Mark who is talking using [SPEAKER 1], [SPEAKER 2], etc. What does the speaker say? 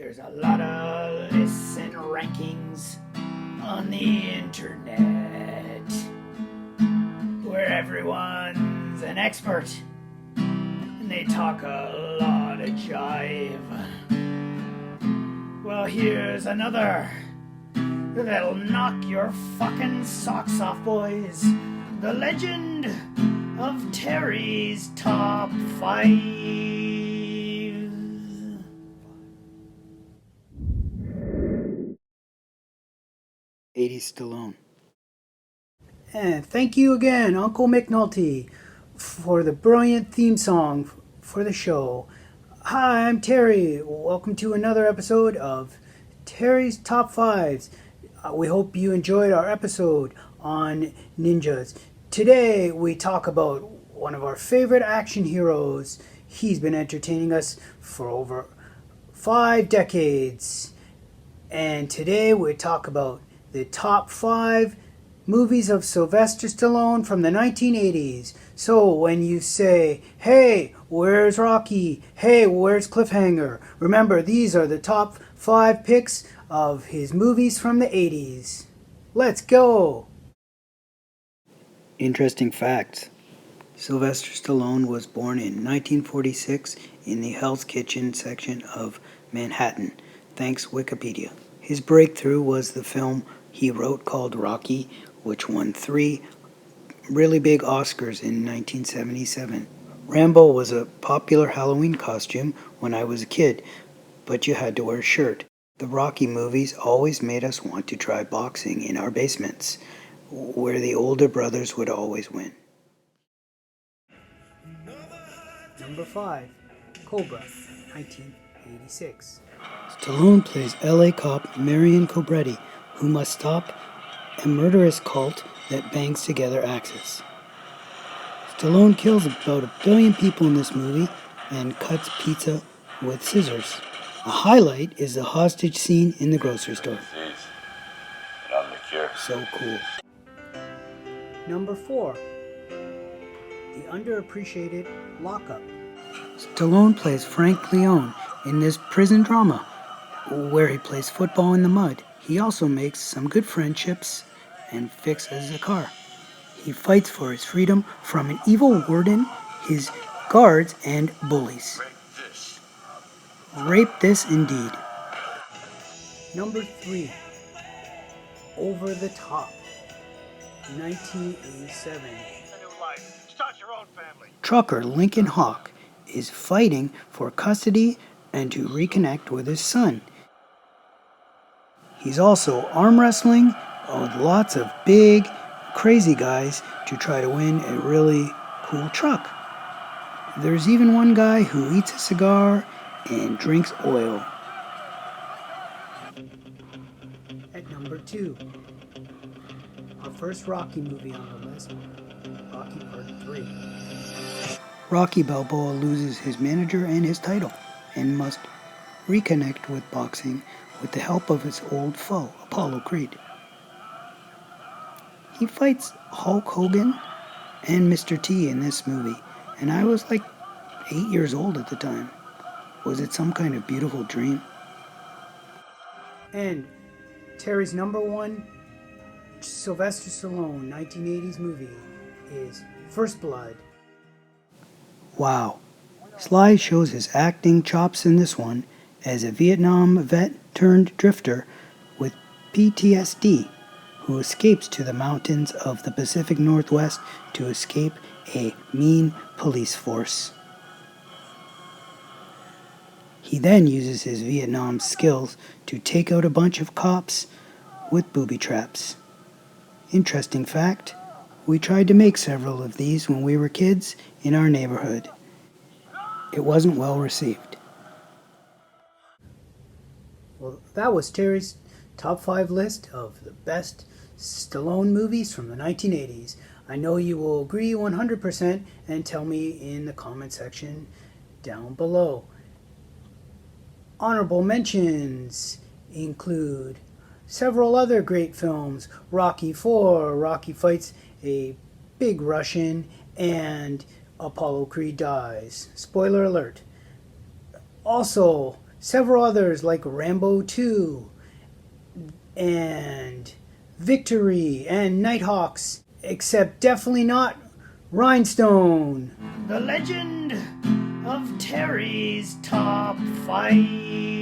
[SPEAKER 1] There's a lot of lists and rankings on the internet where everyone's an expert and they talk a lot of jive. Well, here's another that'll knock your fucking socks off, boys. The Legend of Terry's Top 5. 80s Stallone. And thank you again, Uncle McNulty, for the brilliant theme song for the show. Hi, I'm Terry. Welcome to another episode of Terry's Top 5s. We hope you enjoyed our episode on ninjas. Today we talk about one of our favorite action heroes. He's been entertaining us for over 5 decades. And today we talk about the top 5 movies of Sylvester Stallone from the 1980s. So when you say, hey, where's Rocky? Hey, where's Cliffhanger? Remember, these are the top 5 picks of his movies from the 80s. Let's go! Interesting facts. Sylvester Stallone was born in 1946 in the Hell's Kitchen section of Manhattan. Thanks Wikipedia. His breakthrough was the film he wrote called Rocky, which won 3 really big Oscars in 1977. Rambo was a popular Halloween costume when I was a kid, but you had to wear a shirt. The Rocky movies always made us want to try boxing in our basements, where the older brothers would always win. Number 5, Cobra, 1986. Stallone plays LA cop Marion Cobretti, who must stop a murderous cult that bangs together axes. Stallone kills about 1 billion people in this movie and cuts pizza with scissors. A highlight is the hostage scene in the grocery store. So cool. Number 4, the underappreciated Lockup. Stallone plays Frank Leone in this prison drama, where he plays football in the mud. He also makes some good friendships and fixes a car. He fights for his freedom from an evil warden, his guards, and bullies. Rape this indeed. Number 3, Over the Top, 1987.
[SPEAKER 2] Start your own family.
[SPEAKER 1] Trucker Lincoln Hawk is fighting for custody and to reconnect with his son. He's also arm wrestling with lots of big, crazy guys to try to win a really cool truck. There's even one guy who eats a cigar and drinks oil. At number 2, our first Rocky movie on the list, Rocky Part 3. Rocky Balboa loses his manager and his title and must reconnect with boxing with the help of his old foe, Apollo Creed. He fights Hulk Hogan and Mr. T in this movie, and I was like 8 years old at the time. Was it some kind of beautiful dream? And Terry's number 1 Sylvester Stallone 1980s movie is First Blood. Wow. Sly shows his acting chops in this one as a Vietnam vet turned drifter with PTSD who escapes to the mountains of the Pacific Northwest to escape a mean police force. He then uses his Vietnam skills to take out a bunch of cops with booby traps. Interesting fact, we tried to make several of these when we were kids in our neighborhood. It wasn't well received. Well, that was Terry's top 5 list of the best Stallone movies from the 1980s. I know you will agree 100% and tell me in the comment section down below. Honorable mentions include several other great films. Rocky IV, Rocky fights a big Russian, and Apollo Creed dies. Spoiler alert. Also, several others like Rambo 2 and Victory and Nighthawks, except definitely not Rhinestone. The Legend of Terry's Top 5.